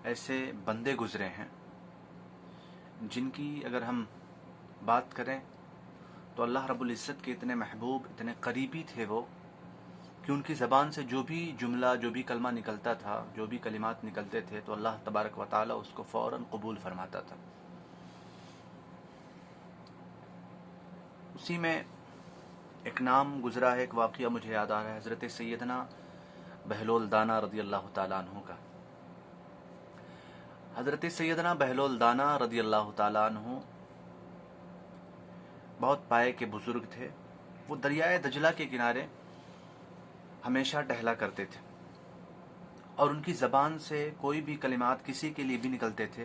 ایسے بندے گزرے ہیں جن کی اگر ہم بات کریں تو اللہ رب العزت کے اتنے محبوب، اتنے قریبی تھے وہ کہ ان کی زبان سے جو بھی جملہ، جو بھی کلمہ نکلتا تھا، جو بھی کلمات نکلتے تھے تو اللہ تبارک و تعالی اس کو فوراً قبول فرماتا تھا۔ اسی میں ایک نام گزرا ہے، ایک واقعہ مجھے یاد آ رہا ہے حضرت سیدنا بہلول دانا رضی اللہ تعالیٰ عنہ کا۔ حضرت سیدنا بہلول دانا رضی اللہ تعالیٰ عنہ بہت پائے کے بزرگ تھے۔ وہ دریائے دجلہ کے کنارے ہمیشہ ٹہلا کرتے تھے، اور ان کی زبان سے کوئی بھی کلمات کسی کے لیے بھی نکلتے تھے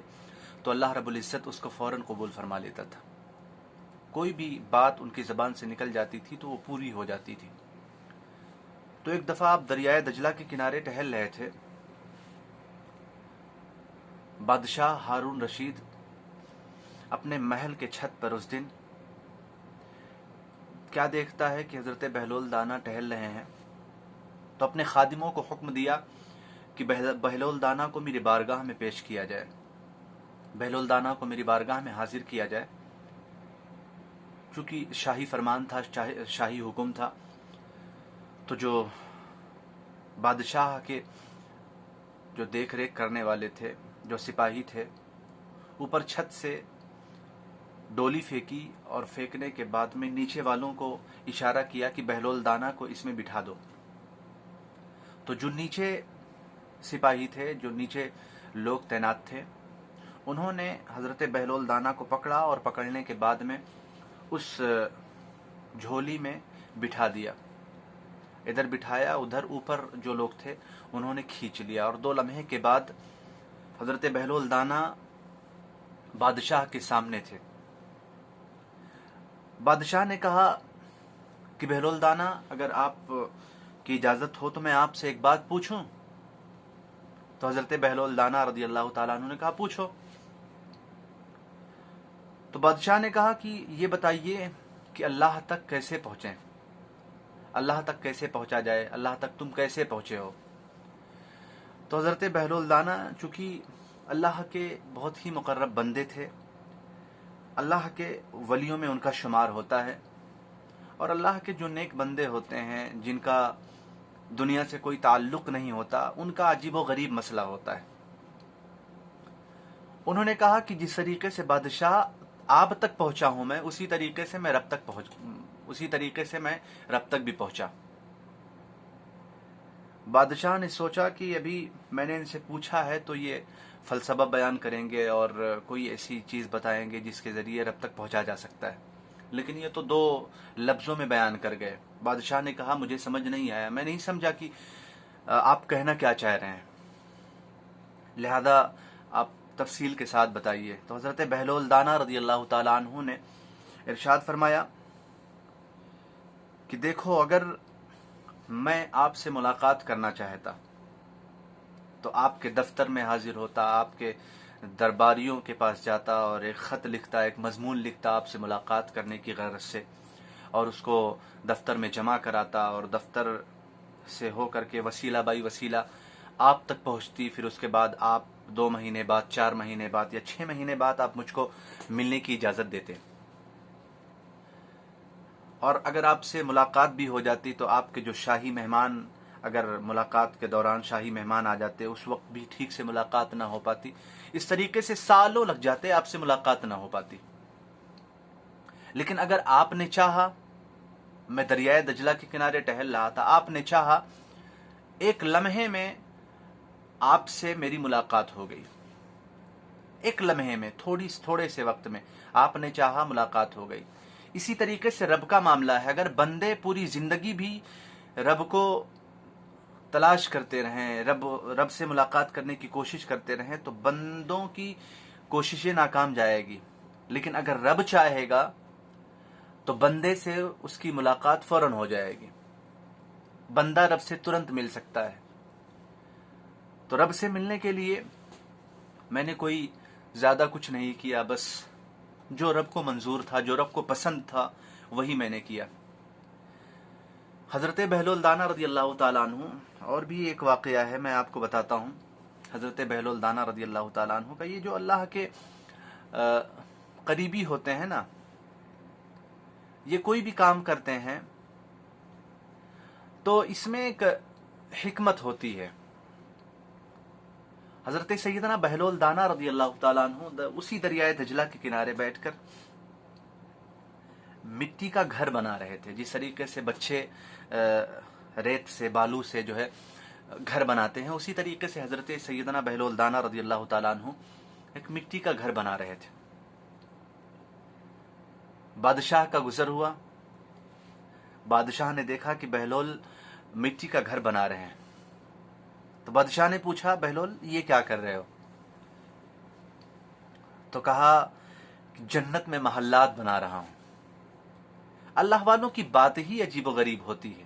تو اللہ رب العزت اس کو فوراً قبول فرما لیتا تھا۔ کوئی بھی بات ان کی زبان سے نکل جاتی تھی تو وہ پوری ہو جاتی تھی۔ تو ایک دفعہ آپ دریائے دجلہ کے کنارے ٹہل رہے تھے، بادشاہ ہارون رشید اپنے محل کے چھت پر اس دن کیا دیکھتا ہے کہ حضرت بہلول دانا ٹہل رہے ہیں، تو اپنے خادموں کو حکم دیا کہ بہلول دانا کو میری بارگاہ میں پیش کیا جائے، بہلول دانا کو میری بارگاہ میں حاضر کیا جائے۔ چونکہ شاہی فرمان تھا، شاہی حکم تھا، تو جو بادشاہ کے جو دیکھ ریکھ کرنے والے تھے، جو سپاہی تھے، اوپر چھت سے ڈولی پھینکی اور پھینکنے کے بعد میں نیچے والوں کو اشارہ کیا کہ بہلول دانا کو اس میں بٹھا دو۔ تو جو نیچے سپاہی تھے، جو نیچے لوگ تعینات تھے، انہوں نے حضرت بہلول دانا کو پکڑا اور پکڑنے کے بعد میں اس جھولی میں بٹھا دیا، ادھر بٹھایا، ادھر اوپر جو لوگ تھے انہوں نے کھینچ لیا، اور 2 لمحے کے بعد حضرت بہلول دانا بادشاہ کے سامنے تھے۔ بادشاہ نے کہا کہ بہلول دانا، اگر آپ کی اجازت ہو تو میں آپ سے ایک بات پوچھوں؟ تو حضرت بہلول دانا رضی اللہ تعالیٰ عنہ نے کہا پوچھو۔ تو بادشاہ نے کہا کہ یہ بتائیے کہ اللہ تک کیسے پہنچیں، اللہ تک کیسے پہنچا جائے، اللہ تک تم کیسے پہنچے ہو؟ تو حضرت بہلول دانا چونکہ اللہ کے بہت ہی مقرب بندے تھے، اللہ کے ولیوں میں ان کا شمار ہوتا ہے، اور اللہ کے جو نیک بندے ہوتے ہیں جن کا دنیا سے کوئی تعلق نہیں ہوتا، ان کا عجیب و غریب مسئلہ ہوتا ہے۔ انہوں نے کہا کہ جس طریقے سے بادشاہ آپ تک پہنچا ہوں میں، اسی طریقے سے میں رب تک بھی پہنچا۔ بادشاہ نے سوچا کہ ابھی میں نے ان سے پوچھا ہے تو یہ فلسفہ بیان کریں گے اور کوئی ایسی چیز بتائیں گے جس کے ذریعے رب تک پہنچا جا سکتا ہے، لیکن یہ تو 2 لفظوں میں بیان کر گئے۔ بادشاہ نے کہا مجھے سمجھ نہیں آیا، میں نہیں سمجھا کہ آپ کہنا کیا چاہ رہے ہیں، لہذا آپ تفصیل کے ساتھ بتائیے۔ تو حضرت بہلول دانا رضی اللہ تعالیٰ عنہ نے ارشاد فرمایا کہ دیکھو، اگر میں آپ سے ملاقات کرنا چاہتا تو آپ کے دفتر میں حاضر ہوتا، آپ کے درباریوں کے پاس جاتا اور ایک خط لکھتا، ایک مضمون لکھتا آپ سے ملاقات کرنے کی غرض سے، اور اس کو دفتر میں جمع کراتا، اور دفتر سے ہو کر کے وسیلہ بائی وسیلہ آپ تک پہنچتی، پھر اس کے بعد آپ 2 مہینے بعد، 4 مہینے بعد یا 6 مہینے بعد آپ مجھ کو ملنے کی اجازت دیتے، اور اگر آپ سے ملاقات بھی ہو جاتی تو آپ کے جو شاہی مہمان، اگر ملاقات کے دوران شاہی مہمان آ جاتے اس وقت بھی ٹھیک سے ملاقات نہ ہو پاتی، اس طریقے سے سالوں لگ جاتے آپ سے ملاقات نہ ہو پاتی۔ لیکن اگر آپ نے چاہا، میں دریائے دجلہ کے کنارے ٹہل رہا تھا، آپ نے چاہا، ایک لمحے میں آپ سے میری ملاقات ہو گئی، ایک لمحے میں، تھوڑے سے وقت میں آپ نے چاہا ملاقات ہو گئی۔ اسی طریقے سے رب کا معاملہ ہے، اگر بندے پوری زندگی بھی رب کو تلاش کرتے رہیں، رب سے ملاقات کرنے کی کوشش کرتے رہیں تو بندوں کی کوششیں ناکام جائے گی، لیکن اگر رب چاہے گا تو بندے سے اس کی ملاقات فوراً ہو جائے گی، بندہ رب سے ترنت مل سکتا ہے۔ تو رب سے ملنے کے لیے میں نے کوئی زیادہ کچھ نہیں کیا، بس جو رب کو منظور تھا، جو رب کو پسند تھا، وہی میں نے کیا۔ حضرت بہلول دانا رضی اللہ تعالیٰ عنہ، اور بھی ایک واقعہ ہے میں آپ کو بتاتا ہوں۔ حضرت بہلول دانا رضی اللہ تعالیٰ عنہ کا، یہ جو اللہ کے قریبی ہوتے ہیں نا، یہ کوئی بھی کام کرتے ہیں تو اس میں ایک حکمت ہوتی ہے۔ حضرت سیدنا بہلول دانا رضی اللہ تعالیٰ عنہ اسی دریائے دجلہ کے کنارے بیٹھ کر مٹی کا گھر بنا رہے تھے، جس طریقے سے بچے ریت سے، بالو سے جو ہے گھر بناتے ہیں، اسی طریقے سے حضرت سیدنا بہلول دانا رضی اللہ تعالیٰ عنہ ایک مٹی کا گھر بنا رہے تھے۔ بادشاہ کا گزر ہوا، بادشاہ نے دیکھا کہ بہلول مٹی کا گھر بنا رہے ہیں، تو بادشاہ نے پوچھا بہلول یہ کیا کر رہے ہو؟ تو کہا کہ جنت میں محلات بنا رہا ہوں۔ اللہ والوں کی بات ہی عجیب و غریب ہوتی ہے،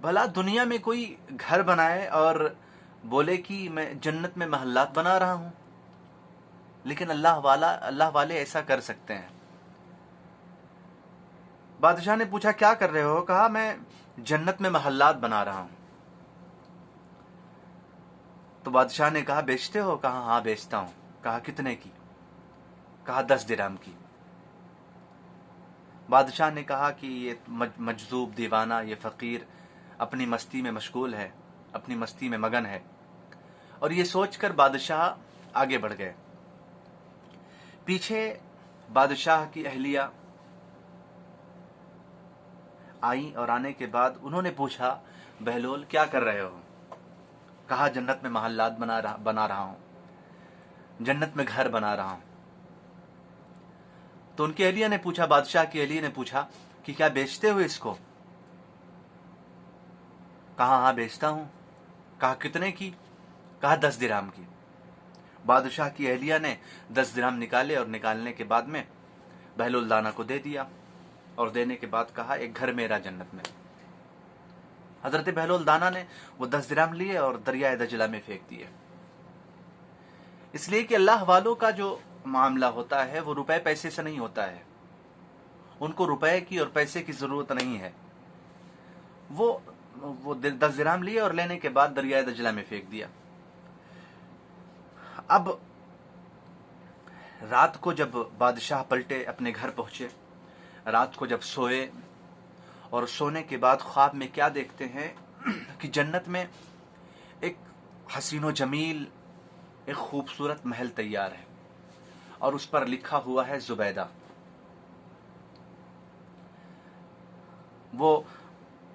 بھلا دنیا میں کوئی گھر بنائے اور بولے کہ میں جنت میں محلات بنا رہا ہوں، لیکن اللہ والے ایسا کر سکتے ہیں۔ بادشاہ نے پوچھا کیا کر رہے ہو؟ کہا میں جنت میں محلات بنا رہا ہوں۔ تو بادشاہ نے کہا بیچتے ہو؟ کہا ہاں بیچتا ہوں۔ کہا کتنے کی؟ کہا 10 درہم کی۔ بادشاہ نے کہا کہ یہ مجذوب دیوانہ، یہ فقیر اپنی مستی میں مشغول ہے، اپنی مستی میں مگن ہے، اور یہ سوچ کر بادشاہ آگے بڑھ گئے۔ پیچھے بادشاہ کی اہلیہ آئیں، اور آنے کے بعد انہوں نے پوچھا بہلول کیا کر رہے ہو؟ کہا جنت میں محلات بنا رہا ہوں، جنت میں گھر بنا رہا ہوں۔ تو ان کی اہلیہ نے پوچھا، بادشاہ کی اہلیہ نے پوچھا کہ کیا بیچتے ہو اس کو؟ کہا ہاں بیچتا ہوں۔ کہا کتنے کی؟ کہا 10 درہم کی۔ بادشاہ کی اہلیہ نے 10 درہم نکالے، اور نکالنے کے بعد میں بہلول دانا کو دے دیا، اور دینے کے بعد کہا ایک گھر میرا جنت میں۔ حضرت بہلول دانا نے وہ 10 درہم لیے اور دریائے دجلہ میں پھینک دیے۔ اس لیے کہ اللہ والوں کا جو معاملہ ہوتا ہے وہ روپے پیسے سے نہیں ہوتا ہے، ان کو روپے کی اور پیسے کی ضرورت نہیں ہے۔ وہ 10 درہم لیے اور لینے کے بعد دریائے دجلہ میں پھینک دیا۔ اب رات کو جب بادشاہ پلٹے، اپنے گھر پہنچے، رات کو جب سوئے، اور سونے کے بعد خواب میں کیا دیکھتے ہیں کہ جنت میں ایک حسین و جمیل، ایک خوبصورت محل تیار ہے، اور اس پر لکھا ہوا ہے زبیدہ۔ وہ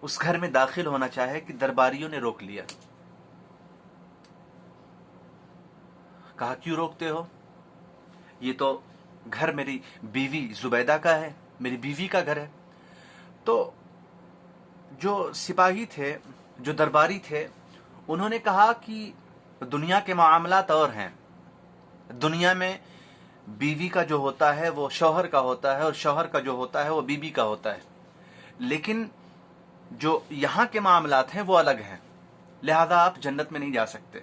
اس گھر میں داخل ہونا چاہے کہ درباریوں نے روک لیا۔ کہا کیوں روکتے ہو؟ یہ تو گھر میری بیوی زبیدہ کا ہے، میری بیوی کا گھر ہے۔ تو جو سپاہی تھے، جو درباری تھے، انہوں نے کہا کہ دنیا کے معاملات اور ہیں، دنیا میں بیوی کا جو ہوتا ہے وہ شوہر کا ہوتا ہے، اور شوہر کا جو ہوتا ہے وہ بیوی کا ہوتا ہے، لیکن جو یہاں کے معاملات ہیں وہ الگ ہیں، لہذا آپ جنت میں نہیں جا سکتے،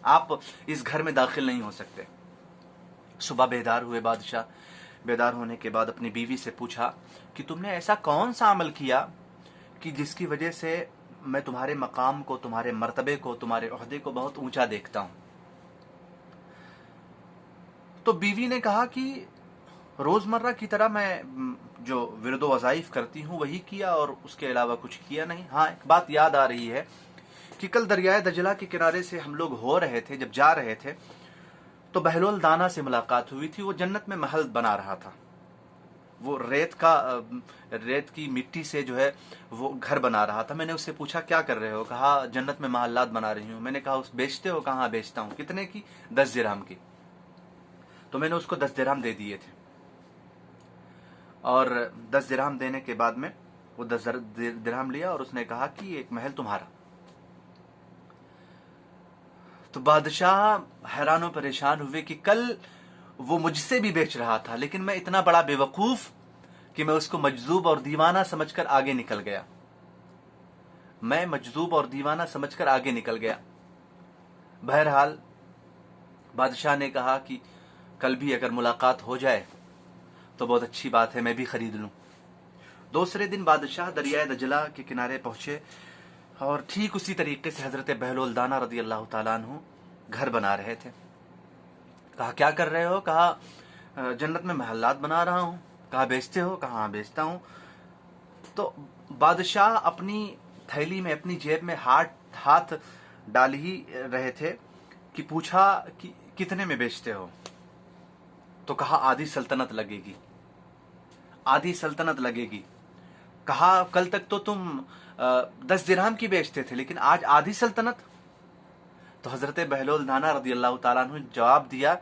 آپ اس گھر میں داخل نہیں ہو سکتے۔ صبح بیدار ہوئے بادشاہ، بیدار ہونے کے بعد اپنی بیوی سے پوچھا کہ تم نے ایسا کون سا عمل کیا کہ جس کی وجہ سے میں تمہارے مقام کو، تمہارے مرتبے کو، تمہارے عہدے کو بہت اونچا دیکھتا ہوں؟ تو بیوی نے کہا کہ روزمرہ کی طرح میں جو ورد و وظائف کرتی ہوں وہی کیا، اور اس کے علاوہ کچھ کیا نہیں۔ ہاں ایک بات یاد آ رہی ہے کہ کل دریائے دجلہ کے کنارے سے ہم لوگ ہو رہے تھے، جب جا رہے تھے تو بہلول دانا سے ملاقات ہوئی تھی۔ وہ جنت میں محل بنا رہا تھا، وہ ریت کی مٹی سے جو ہے وہ گھر بنا رہا تھا۔ میں نے اس سے پوچھا کیا کر رہے ہو؟ کہا جنت میں محلات بنا رہی ہوں۔ میں نے کہا بیچتے ہو؟ کہاں بیچتا ہوں۔ کتنے کی؟ 10 درہم کی۔ تو میں نے اس کو 10 درہم دے دیے تھے، اور 10 درہم دینے کے بعد میں وہ 10 درہم لیا، اور اس نے کہا کہ ایک محل تمہارا۔ تو بادشاہ حیران و پریشان ہوئے کہ کل وہ مجھ سے بھی بیچ رہا تھا، لیکن میں اتنا بڑا بے وقوف کہ میں اس کو مجذوب اور دیوانہ سمجھ کر آگے نکل گیا، میں مجذوب اور دیوانہ سمجھ کر آگے نکل گیا۔ بہرحال بادشاہ نے کہا کہ کل بھی اگر ملاقات ہو جائے تو بہت اچھی بات ہے، میں بھی خرید لوں۔ دوسرے دن بادشاہ دریائے دجلہ کے کنارے پہنچے، اور ٹھیک اسی طریقے سے حضرت بہلول دانا رضی اللہ تعالیٰ عنہ گھر بنا رہے تھے. کہا کیا کر رہے ہو؟ کہا جنت میں محلات بنا رہا ہوں. کہا بیچتے ہو؟ کہا ہاں بیچتا ہوں. تو بادشاہ اپنی تھیلی میں اپنی جیب میں ہاتھ ڈال ہی رہے تھے کہ پوچھا کہ کتنے میں بیچتے ہو؟ تو کہا آدھی سلطنت لگے گی، آدھی سلطنت لگے گی. کہا کل تک تو تم 10 درہم کی بیچتے تھے لیکن آج آدھی سلطنت. تو حضرت بہلول دانا رضی اللہ تعالیٰ عنہ جواب دیا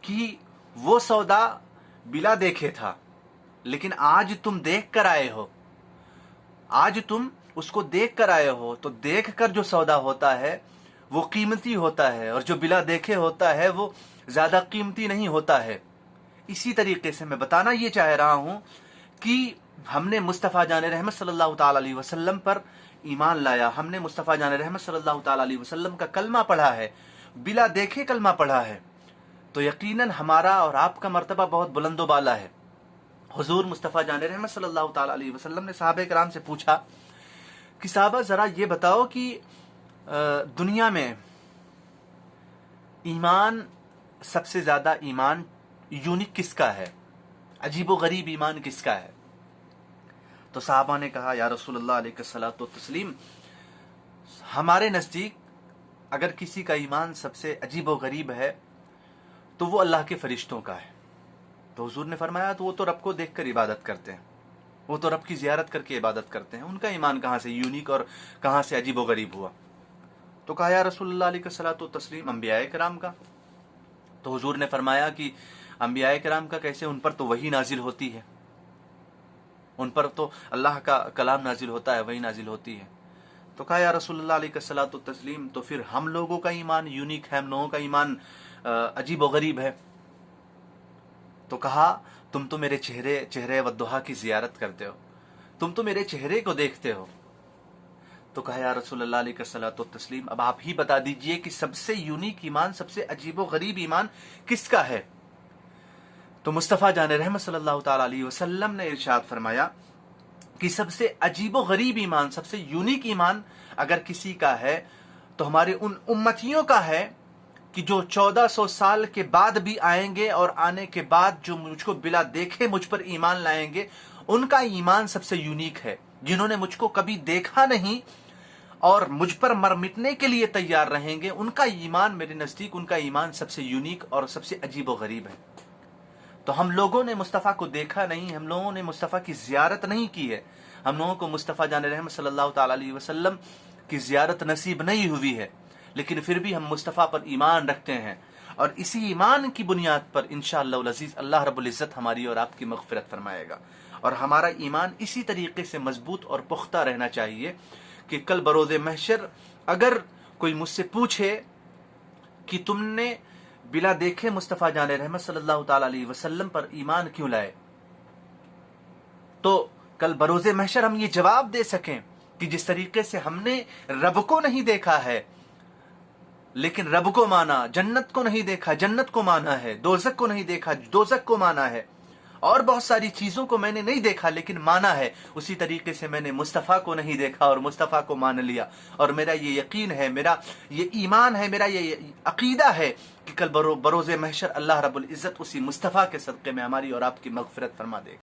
کہ وہ سودا بلا دیکھے تھا لیکن آج تم دیکھ کر آئے ہو، آج تم اس کو دیکھ کر آئے ہو. تو دیکھ کر جو سودا ہوتا ہے وہ قیمتی ہوتا ہے اور جو بلا دیکھے ہوتا ہے وہ زیادہ قیمتی نہیں ہوتا ہے. اسی طریقے سے میں بتانا یہ چاہ رہا ہوں کہ ہم نے مصطفیٰ جان رحمت صلی اللہ تعالی علیہ وسلم پر ایمان لایا، ہم نے مصطفیٰ جان رحمت صلی اللہ تعالی علیہ وسلم کا کلمہ پڑھا ہے، بلا دیکھے کلمہ پڑھا ہے، تو یقیناً ہمارا اور آپ کا مرتبہ بہت بلند و بالا ہے. حضور مصطفیٰ جان رحمت صلی اللہ تعالی علیہ وسلم نے صحابہ کرام سے پوچھا کہ صحابہ ذرا یہ بتاؤ کہ دنیا میں ایمان سب سے زیادہ ایمان یونیک کس کا ہے، عجیب و غریب ایمان کس کا ہے؟ تو صحابہ نے کہا یا رسول اللہ علیہ الصلوۃ والتسلیم، ہمارے نزدیک اگر کسی کا ایمان سب سے عجیب و غریب ہے تو وہ اللہ کے فرشتوں کا ہے. تو حضور نے فرمایا تو وہ تو رب کو دیکھ کر عبادت کرتے ہیں، وہ تو رب کی زیارت کر کے عبادت کرتے ہیں، ان کا ایمان کہاں سے یونیک اور کہاں سے عجیب و غریب ہوا؟ تو کہا یا رسول اللہ علیہ الصلوۃ والتسلیم انبیاء کرام کا. تو حضور نے فرمایا کہ انبیاء کرام کا کیسے؟ ان پر تو وحی نازل ہوتی ہے، ان پر تو اللہ کا کلام نازل ہوتا ہے، وحی نازل ہوتی ہے. تو کہا یا رسول اللہ علیہ الصلوۃ والتسلیم تو پھر ہم لوگوں کا ایمان یونیک ہے، ہم لوگوں کا ایمان عجیب و غریب ہے. تو کہا تم تو میرے چہرے والضحیٰ کی زیارت کرتے ہو، تم تو میرے چہرے کو دیکھتے ہو. تو کہا یا رسول اللہ علیہ الصلوۃ والتسلیم اب آپ ہی بتا دیجئے کہ سب سے یونیک ایمان، سب سے عجیب و غریب ایمان کس کا ہے؟ تو مصطفیٰ جان رحمت صلی اللہ تعالی علیہ وسلم نے ارشاد فرمایا کہ سب سے عجیب و غریب ایمان، سب سے یونیک ایمان اگر کسی کا ہے تو ہمارے ان امتیوں کا ہے کہ جو 1400 سال کے بعد بھی آئیں گے اور آنے کے بعد جو مجھ کو بلا دیکھے مجھ پر ایمان لائیں گے، ان کا ایمان سب سے یونیک ہے. جنہوں نے مجھ کو کبھی دیکھا نہیں اور مجھ پر مر مٹنے کے لیے تیار رہیں گے، ان کا ایمان میرے نزدیک، ان کا ایمان سب سے یونیک اور سب سے عجیب و غریب ہے. تو ہم لوگوں نے مصطفیٰ کو دیکھا نہیں، ہم لوگوں نے مصطفیٰ کی زیارت نہیں کی ہے، ہم لوگوں کو مصطفیٰ جان رحمت صلی اللہ تعالی علیہ وسلم کی زیارت نصیب نہیں ہوئی ہے، لیکن پھر بھی ہم مصطفیٰ پر ایمان رکھتے ہیں، اور اسی ایمان کی بنیاد پر انشاءاللہ العزیز اللہ رب العزت ہماری اور آپ کی مغفرت فرمائے گا. اور ہمارا ایمان اسی طریقے سے مضبوط اور پختہ رہنا چاہیے کہ کل بروز محشر اگر کوئی مجھ سے پوچھے کہ تم نے بلا دیکھے مصطفیٰ جان رحمت صلی اللہ تعالی علیہ وسلم پر ایمان کیوں لائے، تو کل بروز محشر ہم یہ جواب دے سکیں کہ جس طریقے سے ہم نے رب کو نہیں دیکھا ہے لیکن رب کو مانا، جنت کو نہیں دیکھا جنت کو مانا ہے، دوزخ کو نہیں دیکھا دوزخ کو مانا ہے، اور بہت ساری چیزوں کو میں نے نہیں دیکھا لیکن مانا ہے، اسی طریقے سے میں نے مصطفیٰ کو نہیں دیکھا اور مصطفیٰ کو مان لیا. اور میرا یہ یقین ہے، میرا یہ ایمان ہے، میرا یہ عقیدہ ہے کہ کل بروز محشر اللہ رب العزت اسی مصطفیٰ کے صدقے میں ہماری اور آپ کی مغفرت فرما دے گا.